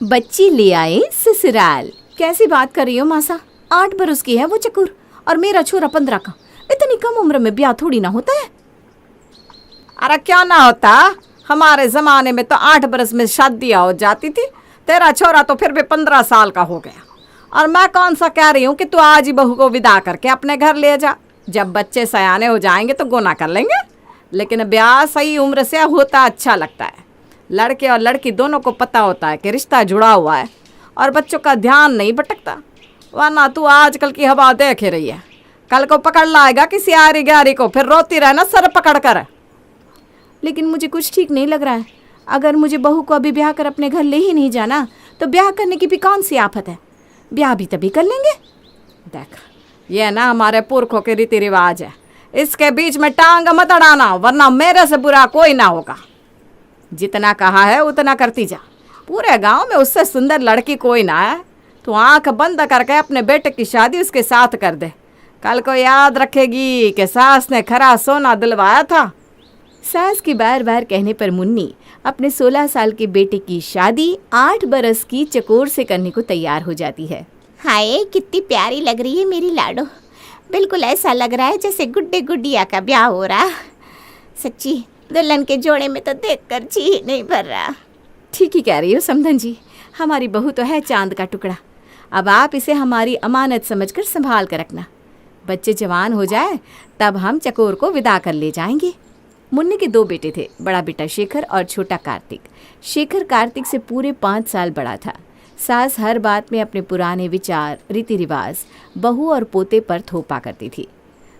बच्ची ले आए ससुराल। कैसी बात कर रही हो मासा? 8 बरस की है वो चकोर और मेरा छोरा 15 का। इतनी कम उम्र में ब्याह थोड़ी ना होता है। अरे क्यों ना होता, हमारे जमाने में तो 8 बरस में शादियां हो जाती थी। तेरा छोरा तो फिर भी 15 साल का हो गया। और मैं कौन सा कह रही हूँ कि तू आज ही बहू को विदा करके अपने घर ले जा। जब बच्चे सयाने हो जाएंगे तो गुना कर लेंगे, लेकिन ब्याह सही उम्र से होता अच्छा लगता है। लड़के और लड़की दोनों को पता होता है कि रिश्ता जुड़ा हुआ है और बच्चों का ध्यान नहीं भटकता। वरना तू आजकल की हवा देख ही रही है, कल को पकड़ लाएगा किसी आरी गारी को, फिर रोती रहना सर पकड़ कर। लेकिन मुझे कुछ ठीक नहीं लग रहा है। अगर मुझे बहू को अभी ब्याह कर अपने घर ले ही नहीं जाना तो ब्याह करने की भी कौन सी आफत है। ब्याह भी तभी कर लेंगे। देख, ये ना हमारे पुरखों के रीति रिवाज है, इसके बीच में टांग मत अड़ाना, वरना मेरे से बुरा कोई ना होगा। जितना कहा है उतना करती जा। पूरे गांव में उससे सुंदर लड़की कोई ना है। तू आंख बंद करके अपने बेटे की शादी उसके साथ कर दे। कल को याद रखेगी कि सास ने खरा सोना दिलवाया था। सास की बार बार कहने पर मुन्नी अपने 16 साल के बेटे की शादी 8 बरस की चकोर से करने को तैयार हो जाती है। हाय, कितनी प्यारी लग रही है मेरी लाडो। बिल्कुल ऐसा लग रहा है जैसे गुड्डे गुड्डिया का ब्याह हो रहा। सच्ची दुल्हन के जोड़े में तो देखकर जी ही नहीं भर रहा। ठीक ही कह रही हो समधन जी, हमारी बहू तो है चांद का टुकड़ा। अब आप इसे हमारी अमानत समझकर संभाल कर रखना। बच्चे जवान हो जाए तब हम चकोर को विदा कर ले जाएंगे। मुन्नी के 2 बेटे थे, बड़ा बेटा शेखर और छोटा कार्तिक। शेखर कार्तिक से पूरे 5 साल बड़ा था। सास हर बात में अपने पुराने विचार, रीति रिवाज बहू और पोते पर थोपा करती थी।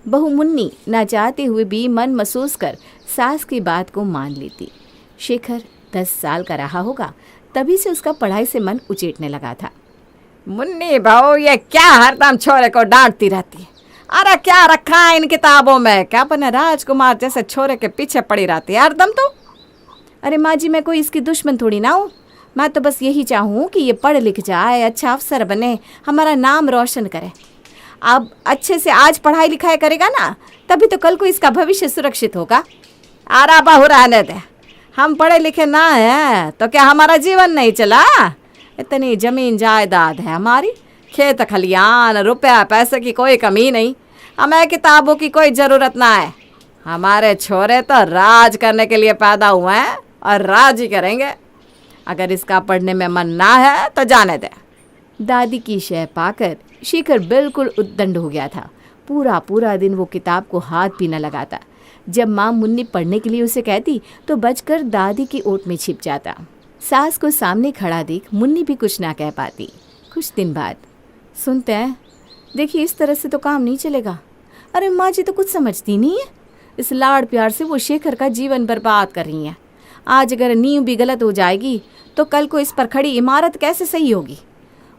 बहू मुन्नी ना चाहते हुए भी मन महसूस कर सास की बात को मान लेती। शेखर 10 साल का रहा होगा, तभी से उसका पढ़ाई से मन उचेटने लगा था। मुन्नी बहू ये क्या हरदम छोरे को डांटती रहती है? अरे क्या रखा है इन किताबों में? क्या बने राजकुमार जैसे छोरे के पीछे पड़ी रहती है हरदम तो। अरे माँ जी, मैं कोई इसकी दुश्मन थोड़ी ना हूँ। मैं तो बस यही चाहूँ कि ये पढ़ लिख जाए, अच्छा अफसर बने, हमारा नाम रोशन करे। अब अच्छे से आज पढ़ाई लिखाई करेगा ना, तभी तो कल को इसका भविष्य सुरक्षित होगा। आरा बहू रहने दे, हम पढ़े लिखे ना हैं तो क्या हमारा जीवन नहीं चला? इतनी जमीन जायदाद है हमारी, खेत खलियान, रुपया पैसे की कोई कमी नहीं। हमें किताबों की कोई ज़रूरत ना है। हमारे छोरे तो राज करने के लिए पैदा हुए हैं और राज ही करेंगे। अगर इसका पढ़ने में मन ना है तो जाने दे। दादी की शय पाकर शेखर बिल्कुल उद्दंड हो गया था। पूरा पूरा दिन वो किताब को हाथ भी न लगाता। जब माँ मुन्नी पढ़ने के लिए उसे कहती तो बचकर दादी की ओट में छिप जाता। सास को सामने खड़ा देख मुन्नी भी कुछ ना कह पाती। कुछ दिन बाद, सुनते हैं, देखिए इस तरह से तो काम नहीं चलेगा। अरे माँ जी तो कुछ समझती नहीं है। इस लाड़ प्यार से वो शेखर का जीवन बर्बाद कर रही हैं। आज अगर नींव भी गलत हो जाएगी तो कल को इस पर खड़ी इमारत कैसे सही होगी?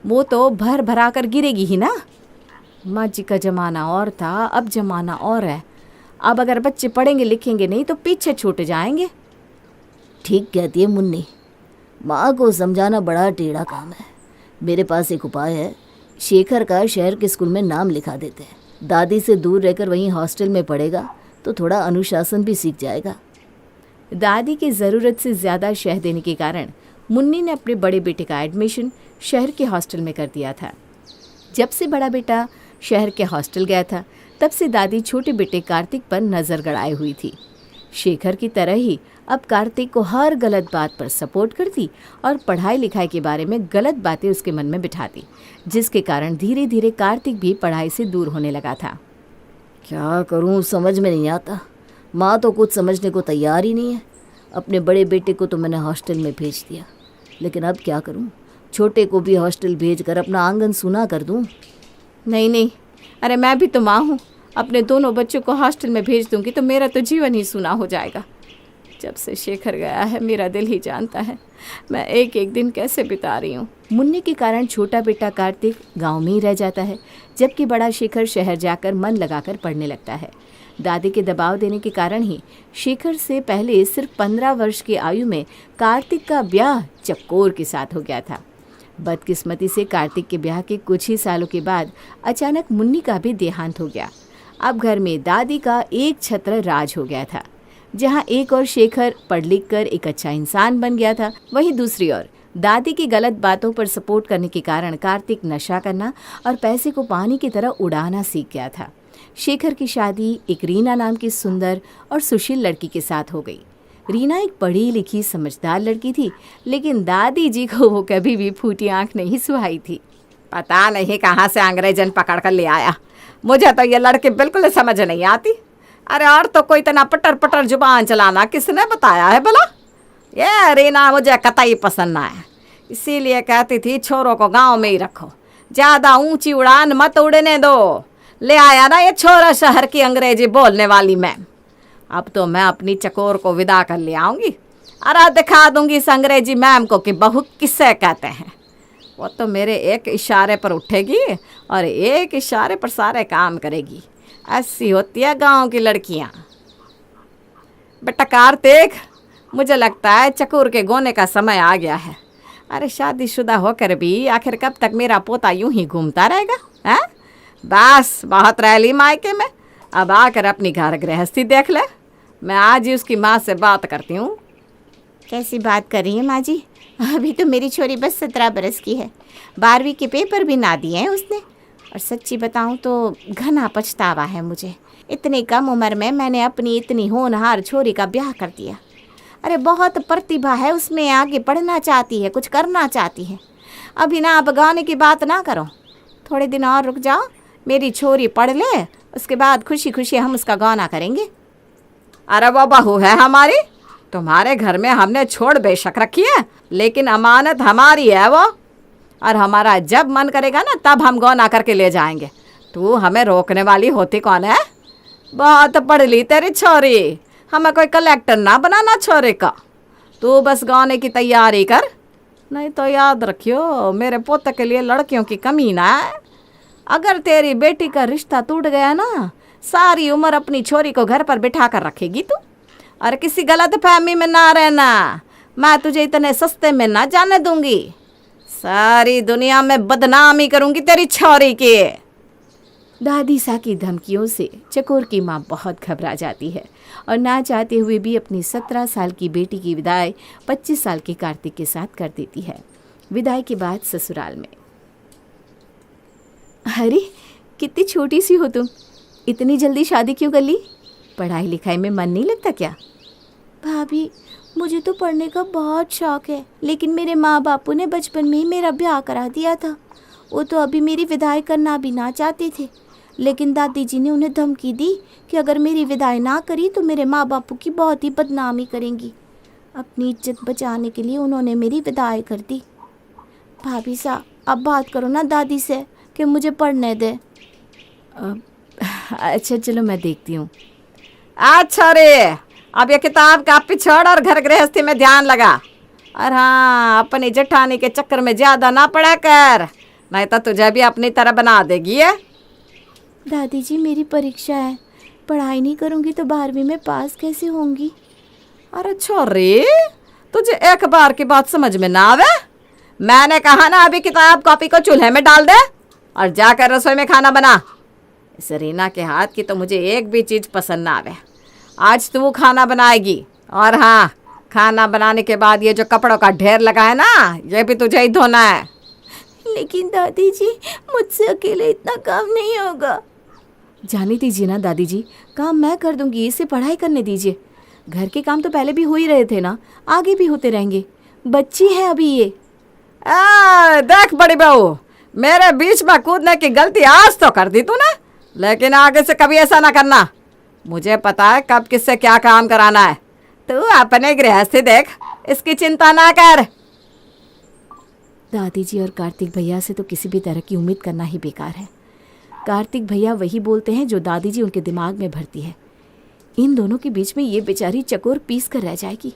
वो तो भर भरा कर गिरेगी ही ना। माँ जी का ज़माना और था, अब ज़माना और है। अब अगर बच्चे पढ़ेंगे लिखेंगे नहीं तो पीछे छूट जाएंगे। ठीक कहती है मुन्नी, माँ को समझाना बड़ा टेढ़ा काम है। मेरे पास एक उपाय है, शेखर का शहर के स्कूल में नाम लिखा देते हैं। दादी से दूर रहकर वहीं हॉस्टल में पढ़ेगा तो थोड़ा अनुशासन भी सीख जाएगा। दादी की ज़रूरत से ज़्यादा शह देने के कारण मुन्नी ने अपने बड़े बेटे का एडमिशन शहर के हॉस्टल में कर दिया था। जब से बड़ा बेटा शहर के हॉस्टल गया था तब से दादी छोटे बेटे कार्तिक पर नज़र गड़ाए हुई थी। शेखर की तरह ही अब कार्तिक को हर गलत बात पर सपोर्ट करती और पढ़ाई लिखाई के बारे में गलत बातें उसके मन में बिठाती, जिसके कारण धीरे धीरे कार्तिक भी पढ़ाई से दूर होने लगा था। क्या करूं समझ में नहीं आता। माँ तो कुछ समझने को तैयार ही नहीं है। अपने बड़े बेटे को तो मैंने हॉस्टल में भेज दिया, लेकिन अब क्या करूं? छोटे को भी हॉस्टल भेजकर अपना आंगन सूना कर दूं? नहीं, अरे मैं भी तो माँ हूँ। अपने दोनों बच्चों को हॉस्टल में भेज दूंगी तो मेरा तो जीवन ही सूना हो जाएगा। जब से शेखर गया है मेरा दिल ही जानता है मैं एक एक दिन कैसे बिता रही हूँ। मुन्नी के कारण छोटा बेटा कार्तिक गांव में ही रह जाता है, जबकि बड़ा शेखर शहर जाकर मन लगाकर पढ़ने लगता है। दादी के दबाव देने के कारण ही शेखर से पहले सिर्फ 15 वर्ष की आयु में कार्तिक का ब्याह चकोर के साथ हो गया था। बदकिस्मती से कार्तिक के ब्याह के कुछ ही सालों के बाद अचानक मुन्नी का भी देहांत हो गया। अब घर में दादी का एक छत्र राज हो गया था। जहां एक और शेखर पढ़ लिख कर एक अच्छा इंसान बन गया था, वहीं दूसरी ओर दादी की गलत बातों पर सपोर्ट करने के कारण कार्तिक नशा करना और पैसे को पानी की तरह उड़ाना सीख गया था। शेखर की शादी एक रीना नाम की सुंदर और सुशील लड़की के साथ हो गई। रीना एक पढ़ी लिखी समझदार लड़की थी, लेकिन दादी जी को वो कभी भी फूटी आंख नहीं सुहाई थी। पता नहीं कहाँ से अंग्रेजन पकड़ कर ले आया, मुझे तो ये लड़की बिल्कुल समझ नहीं आती। अरे और तो कोई इतना पटर पटर जुबान चलाना किसने बताया है भला? ये रीना मुझे कतई पसंद ना है, इसीलिए कहती थी छोरों को गांव में ही रखो, ज़्यादा ऊंची उड़ान मत उड़ने दो। ले आया ना ये छोरा शहर की अंग्रेजी बोलने वाली मैम। अब तो मैं अपनी चकोर को विदा कर ले आऊँगी, अरे दिखा दूंगी इस अंग्रेजी मैम को कि बहू किससे कहते हैं। वो तो मेरे एक इशारे पर उठेगी और एक इशारे पर सारे काम करेगी। ऐसी होती है गांव की लड़कियां। बेटा कार्तिक, मुझे लगता है चकोर के गोने का समय आ गया है। अरे शादीशुदा होकर भी आखिर कब तक मेरा पोता यूं ही घूमता रहेगा? हैं? बस बहुत रह ली मायके में, अब आकर अपनी घर गृहस्थी देख ले। मैं आज ही उसकी माँ से बात करती हूँ। कैसी बात कर रही है माँ जी? अभी तो मेरी छोरी बस 17 बरस की है, 12वीं के पेपर भी ना दिए हैं उसने। और सच्ची बताऊं तो घना पछतावा है मुझे, इतनी कम उम्र में मैंने अपनी इतनी होनहार छोरी का ब्याह कर दिया। अरे बहुत प्रतिभा है उसमें, आगे पढ़ना चाहती है, कुछ करना चाहती है। अभी ना आप गाने की बात ना करो, थोड़े दिन और रुक जाओ, मेरी छोरी पढ़ ले, उसके बाद खुशी खुशी हम उसका गाना करेंगे। अरे वो बहू है हमारी, तुम्हारे घर में हमने छोड़ बेशक रखी है, लेकिन अमानत हमारी है वो, और हमारा जब मन करेगा ना तब हम गौना करके ले जाएंगे। तू हमें रोकने वाली होती कौन है? बहुत पढ़ ली तेरी छोरी, हमें कोई कलेक्टर ना बनाना छोरे का। तू बस गौने की तैयारी कर, नहीं तो याद रखियो मेरे पोते के लिए लड़कियों की कमी ना है। अगर तेरी बेटी का रिश्ता टूट गया ना, सारी उम्र अपनी छोरी को घर पर बिठा कर रखेगी तू। और किसी गलत फहमी में ना रहना, मैं तुझे इतने सस्ते में ना जाने दूंगी, सारी दुनिया में बदनामी करूंगी तेरी छोरी की। दादी सा की धमकियों से चकोर की माँ बहुत घबरा जाती है और ना चाहते हुए भी अपनी 17 साल की बेटी की विदाई 25 साल के कार्तिक के साथ कर देती है। विदाई के बाद ससुराल में। अरे कितनी छोटी सी हो तुम, इतनी जल्दी शादी क्यों कर ली? पढ़ाई लिखाई में मन नहीं लगता क्या? भाभी मुझे तो पढ़ने का बहुत शौक है, लेकिन मेरे माँ बापू ने बचपन में ही मेरा ब्याह करा दिया था। वो तो अभी मेरी विदाई करना भी ना चाहते थे, लेकिन दादी जी ने उन्हें धमकी दी कि अगर मेरी विदाई ना करी तो मेरे माँ बापू की बहुत ही बदनामी करेंगी। अपनी इज्जत बचाने के लिए उन्होंने मेरी विदाई कर दी। भाभी साहब अब बात करो ना दादी से कि मुझे पढ़ने दे। अच्छा चलो मैं देखती हूँ। अच्छा रे, अब ये किताब कापी छोड़ और घर गृहस्थी में ध्यान लगा। और हाँ, अपनी जेठानी के चक्कर में ज़्यादा ना पड़ा कर, नहीं तो तुझे भी अपनी तरह बना देगी है। दादी जी मेरी परीक्षा है, पढ़ाई नहीं करूँगी तो 12वीं में पास कैसे होंगी? अरे छोरी, तुझे एक बार की बात समझ में ना आवे? मैंने कहा ना अभी किताब कॉपी को चूल्हे में डाल दे और जाकर रसोई में खाना बना। इस रीना के हाथ की तो मुझे एक भी चीज़ पसंद ना आवे। आज तू खाना बनाएगी, और हाँ, खाना बनाने के बाद ये जो कपड़ों का ढेर लगा है ना, ये भी तुझे ही धोना है। लेकिन दादी जी मुझसे अकेले इतना काम नहीं होगा। जाने दीजिए ना दादी जी, काम मैं कर दूंगी, इसे पढ़ाई करने दीजिए। घर के काम तो पहले भी हो ही रहे थे ना, आगे भी होते रहेंगे, बच्ची है अभी ये। देख बड़ी बहू, मेरे बीच में कूदने की गलती आज तो कर दी तूने, लेकिन आगे से कभी ऐसा ना करना। मुझे पता है कब किससे क्या काम कराना है। तू अपने गृहस्थी देख, इसकी चिंता ना कर। दादी जी और कार्तिक भैया से तो किसी भी तरह की उम्मीद करना ही बेकार है। कार्तिक भैया वही बोलते हैं जो दादी जी उनके दिमाग में भरती है। इन दोनों के बीच में ये बेचारी चकोर पीस कर रह जाएगी।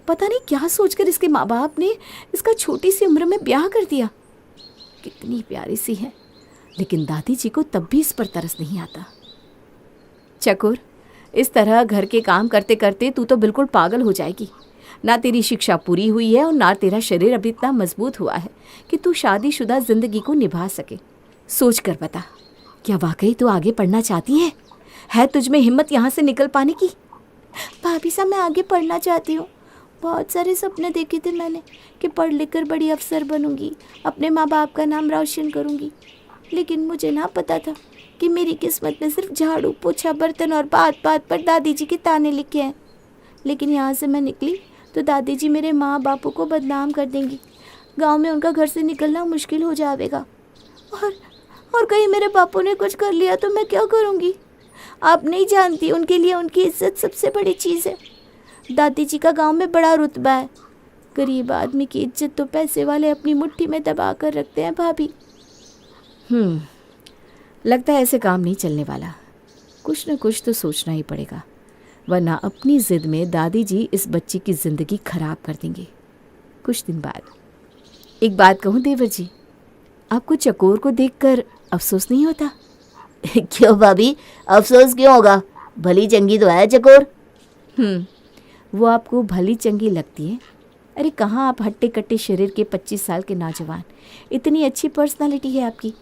पता नहीं क्या सोचकर इसके माँ बाप ने इसका छोटी सी उम्र में ब्याह कर दिया। कितनी प्यारी सी है, लेकिन दादी जी को तब भी इस पर तरस नहीं आता। चकोर, इस तरह घर के काम करते करते तू तो बिल्कुल पागल हो जाएगी। ना तेरी शिक्षा पूरी हुई है और ना तेरा शरीर अभी इतना मजबूत हुआ है कि तू शादीशुदा जिंदगी को निभा सके। सोच कर बता, क्या वाकई तू आगे पढ़ना चाहती है तुझ में हिम्मत यहाँ से निकल पाने की? भाभी साहब मैं आगे पढ़ना चाहती हूँ, बहुत सारे सपने देखे थे मैंने कि पढ़ लिख कर बड़ी अफसर बनूंगी, अपने माँ बाप का नाम रोशन करूंगी। लेकिन मुझे ना पता था कि मेरी किस्मत में सिर्फ झाड़ू पोछा बर्तन और बात बात पर दादी जी के ताने लिखे हैं। लेकिन यहाँ से मैं निकली तो दादी जी मेरे माँ बापू को बदनाम कर देंगी, गांव में उनका घर से निकलना मुश्किल हो जाएगा। और कहीं मेरे बापू ने कुछ कर लिया तो मैं क्या करूँगी? आप नहीं जानती, उनके लिए उनकी इज्जत सबसे बड़ी चीज़ है। दादी जी का गांव में बड़ा रुतबा है। गरीब आदमी की इज्जत तो पैसे वाले अपनी मुट्ठी में दबा कर रखते हैं भाभी। लगता है ऐसे काम नहीं चलने वाला। कुछ न कुछ तो सोचना ही पड़ेगा, वरना अपनी ज़िद में दादी जी इस बच्ची की ज़िंदगी खराब कर देंगे। कुछ दिन बाद, एक बात कहूँ देवर जी, आपको चकोर को देखकर अफसोस नहीं होता? क्यों भाभी, अफसोस क्यों होगा? भली चंगी तो है चकोर। वो आपको भली चंगी लगती है? अरे कहाँ आप हट्टे कट्टे शरीर के 25 साल के नौजवान, इतनी अच्छी पर्सनालिटी है आपकी।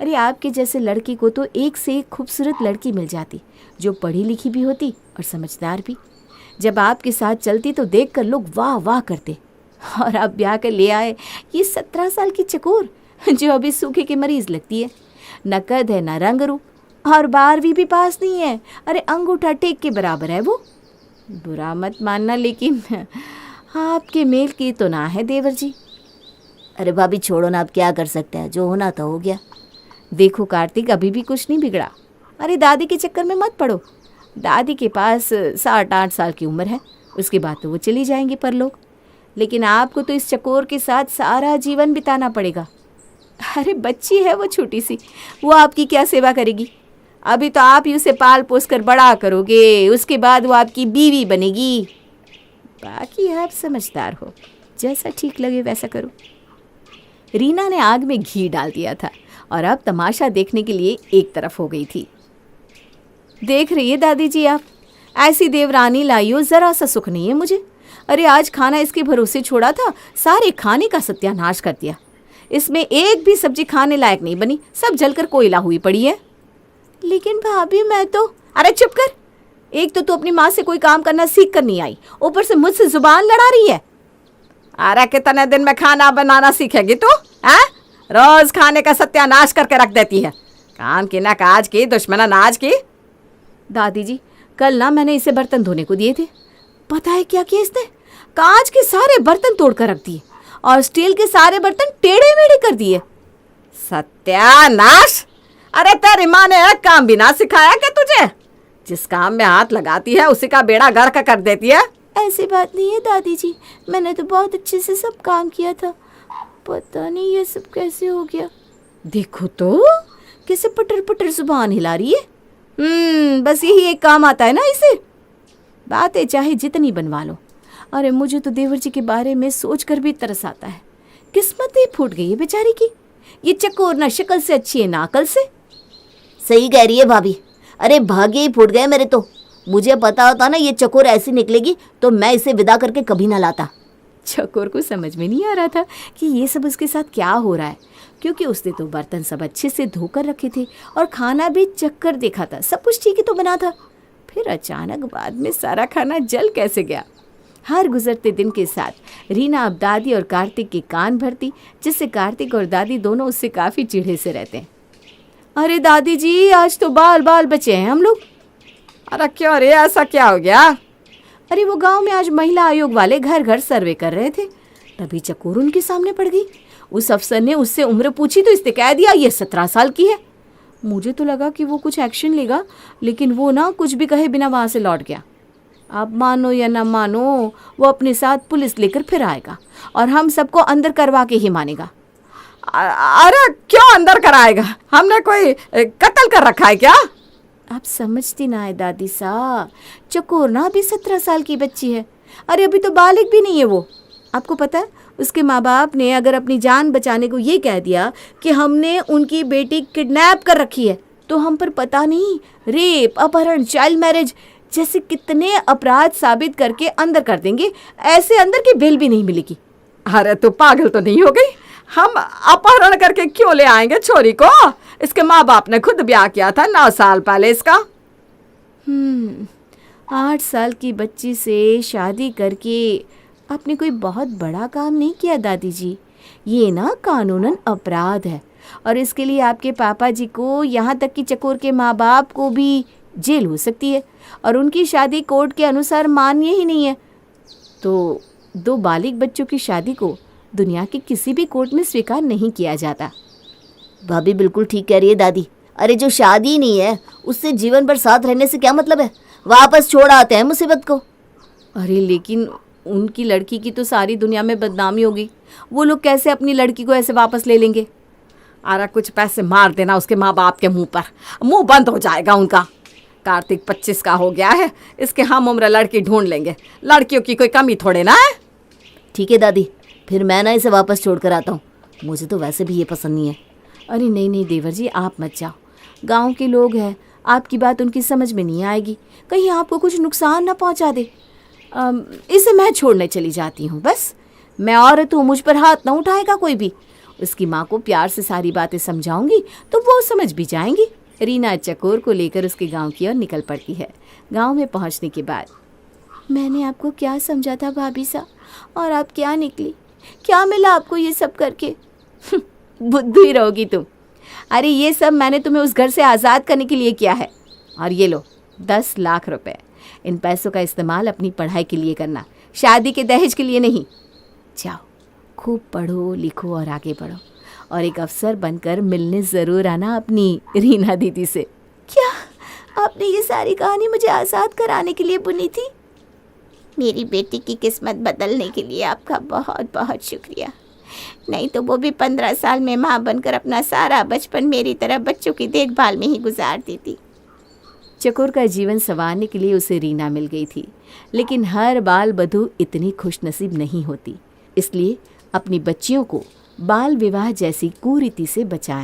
अरे आपके जैसे लड़की को तो एक से एक खूबसूरत लड़की मिल जाती, जो पढ़ी लिखी भी होती और समझदार भी। जब आपके साथ चलती तो देखकर लोग वाह वाह करते। और आप ब्याह कर ले आए ये 17 साल की चकोर, जो अभी सूखे की मरीज लगती है। न कद है न रंग रूप, और 12वीं भी पास नहीं है। अरे अंगूठा टेक के बराबर है वो। बुरा मत मानना, लेकिन आपके मेल की तो ना है देवर जी। अरे भाभी छोड़ो ना, आप क्या कर सकते हैं, जो होना था हो गया। देखो कार्तिक, अभी भी कुछ नहीं बिगड़ा। अरे दादी के चक्कर में मत पड़ो। दादी के पास 7-8 साल की उम्र है, उसके बाद तो वो चली जाएंगी परलोक। लेकिन आपको तो इस चकोर के साथ सारा जीवन बिताना पड़ेगा। अरे बच्ची है वो छोटी सी, वो आपकी क्या सेवा करेगी? अभी तो आप ही उसे पाल पोस कर बड़ा करोगे, उसके बाद वो आपकी बीवी बनेगी। बाकी आप समझदार हो, जैसा ठीक लगे वैसा करो। रीना ने आग में घी डाल दिया था और अब तमाशा देखने के लिए एक तरफ हो गई थी। देख रही है दादी जी, आप ऐसी देवरानी लाई हो, ज़रा सा सुख नहीं है मुझे। अरे आज खाना इसके भरोसे छोड़ा था, सारे खाने का सत्यानाश कर दिया। इसमें एक भी सब्जी खाने लायक नहीं बनी, सब जलकर कोयला हुई पड़ी है। लेकिन भाभी मैं तो... अरे चुप कर। एक तो तू अपनी माँ से कोई काम करना सीख कर नहीं आई, ऊपर से मुझसे जुबान लड़ा रही है। अरे कितने दिन में खाना बनाना सीखेगी तू? हैं? रोज खाने का सत्यानाश करके रख देती है। काम की ना काज की, दुश्मना नाज की। दादी जी, कल ना मैंने इसे बर्तन धोने को दिए थे, पता है क्या किया इसने? कांच के सारे बर्तन तोड़ कर रख दिए और स्टील के सारे बर्तन टेढ़े मेढ़े कर दिए। सत्यानाश! अरे तेरी माँ ने एक काम भी ना सिखाया क्या तुझे? जिस काम में हाथ लगाती है उसी का बेड़ा गर्क कर देती है। ऐसी बात नहीं है दादी जी, मैंने तो बहुत अच्छे से सब काम किया था। पता नहीं ये सब कैसे हो गया। देखो तो कैसे पटर पटर जुबान हिला रही है। बस यही एक काम आता है ना इसे। बातें चाहे जितनी बनवा लो। अरे मुझे तो देवर जी के बारे में सोचकर भी तरस आता है। किस्मत ही फूट गई है बेचारी की। ये चकोर ना शक्ल से अच्छी है ना अकल से। सही कह रही है भाभी। अरे भाग्य ही फूट गए मेरे तो। मुझे पता होता ना ये चकोर ऐसी निकलेगी तो मैं इसे विदा करके कभी ना लाता। चकोर को समझ में नहीं आ रहा था कि ये सब उसके साथ क्या हो रहा है, क्योंकि उसने तो बर्तन सब अच्छे से धोकर रखे थे और खाना भी चक्कर देखा था, सब कुछ ठीक ही तो बना था। फिर अचानक बाद में सारा खाना जल कैसे गया। हर गुजरते दिन के साथ रीना अब दादी और कार्तिक के कान भरती, जिससे कार्तिक और दादी दोनों उससे काफ़ी चिढ़े से रहते हैं। अरे दादी जी, आज तो बाल बाल बचे हैं हम लोग। अरे क्यों रे, ऐसा क्या हो गया? अरे वो गांव में आज महिला आयोग वाले घर घर सर्वे कर रहे थे, तभी चकोर उनके सामने पड़ गई। उस अफसर ने उससे उम्र पूछी तो इसने कह दिया ये 17 साल की है। मुझे तो लगा कि वो कुछ एक्शन लेगा, लेकिन वो ना कुछ भी कहे बिना वहाँ से लौट गया। आप मानो या ना मानो, वो अपने साथ पुलिस लेकर फिर आएगा और हम सबको अंदर करवा के ही मानेगा। अरे क्यों अंदर कराएगा? हमने कोई कत्ल कर रखा है क्या? आप समझती ना है दादी सा, चकोर ना अभी 17 साल की बच्ची है। अरे अभी तो बालिग भी नहीं है वो। आपको पता है उसके माँ बाप ने अगर अपनी जान बचाने को ये कह दिया कि हमने उनकी बेटी किडनैप कर रखी है, तो हम पर पता नहीं रेप, अपहरण, चाइल्ड मैरिज जैसे कितने अपराध साबित करके अंदर कर देंगे। ऐसे अंदर की बेल भी नहीं मिलेगी। अरे तू पागल तो नहीं हो गई? हम अपहरण करके क्यों ले आएंगे छोरी को? इसके माँ बाप ने खुद ब्याह किया था 9 साल पहले इसका। 8 साल की बच्ची से शादी करके आपने कोई बहुत बड़ा काम नहीं किया दादी जी। ये ना कानूनन अपराध है और इसके लिए आपके पापा जी को, यहाँ तक कि चकोर के माँ बाप को भी जेल हो सकती है और उनकी शादी कोर्ट के अनुसार मान्य ही नहीं है। तो 2 बालिग बच्चों की शादी को दुनिया के किसी भी कोर्ट में स्वीकार नहीं किया जाता। भाभी बिल्कुल ठीक कह रही है दादी। अरे जो शादी नहीं है उससे जीवन भर साथ रहने से क्या मतलब है? वापस छोड़ आते हैं मुसीबत को। अरे लेकिन उनकी लड़की की तो सारी दुनिया में बदनामी होगी। वो लोग कैसे अपनी लड़की को ऐसे वापस ले लेंगे? अरे कुछ पैसे मार देना उसके माँ बाप के मुंह पर, मुंह बंद हो जाएगा उनका। कार्तिक 25 का हो गया है, इसके हम उम्र लड़की ढूंढ लेंगे। लड़कियों की कोई कमी थोड़े ना है। ठीक है दादी, फिर मैं ना इसे वापस छोड़ कर आता हूँ। मुझे तो वैसे भी ये पसंद नहीं है। अरे नहीं नहीं देवर जी, आप मत जाओ। गांव के लोग हैं, आपकी बात उनकी समझ में नहीं आएगी। कहीं आपको कुछ नुकसान ना पहुंचा दे। इसे मैं छोड़ने चली जाती हूँ। बस मैं औरत हूँ, मुझ पर हाथ ना उठाएगा कोई भी। उसकी माँ को प्यार से सारी बातें समझाऊंगी तो वो समझ भी जाएंगी। रीना चकोर को लेकर उसके गांव की ओर निकल पड़ती है। गांव में पहुंचने के बाद, मैंने आपको क्या समझा था भाभी सा, और आप क्या निकली? क्या मिला आपको ये सब करके? बुद्धू ही रहोगी तुम। अरे ये सब मैंने तुम्हें उस घर से आज़ाद करने के लिए किया है। और ये लो 10 लाख रुपए। इन पैसों का इस्तेमाल अपनी पढ़ाई के लिए करना, शादी के दहेज के लिए नहीं। जाओ, खूब पढ़ो लिखो और आगे बढ़ो, और एक अफसर बनकर मिलने ज़रूर आना अपनी रीना दीदी से। क्या आपने ये सारी कहानी मुझे आज़ाद कराने के लिए बुनी थी? मेरी बेटी की किस्मत बदलने के लिए आपका बहुत बहुत शुक्रिया। नहीं तो वो भी 15 साल में माँ बनकर अपना सारा बचपन मेरी तरह बच्चों की देखभाल में ही गुजारती थी। चकोर का जीवन संवारने के लिए उसे रीना मिल गई थी, लेकिन हर बाल बधू इतनी खुशनसीब नहीं होती। इसलिए अपनी बच्चियों को बाल विवाह जैसी कुरीति से बचाएं।